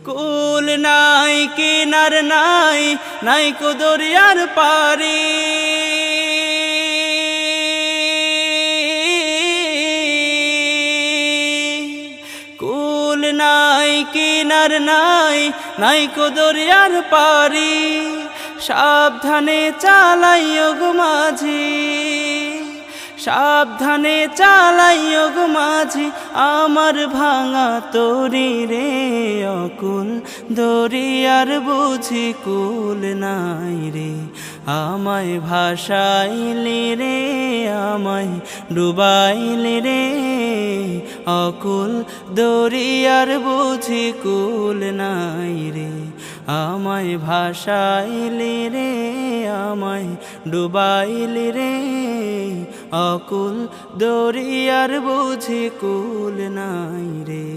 কুল নাই কিনার নাই, নাই কো দরিয়ার পারি। কুল নাই কিনার নাই, নাই কো দরিয়ার পারি। সাবধানে চালাইও গো মাঝি, সাবধানে চালাইও গো মাঝি, আমার ভাঙা তরি রে। অকুল দরিয়ার বুঝি কুল নাই রে, আমায় ভাসাইলি রে, আমায় ডুবাইলি রে। অকুল দরিয়ার বুঝি কুল নাই রে, আমায় ভাসাইলি রে, আমায় ডুবাইলি রে। অকুল দরিয়ার বুঝি কুল নাই রে।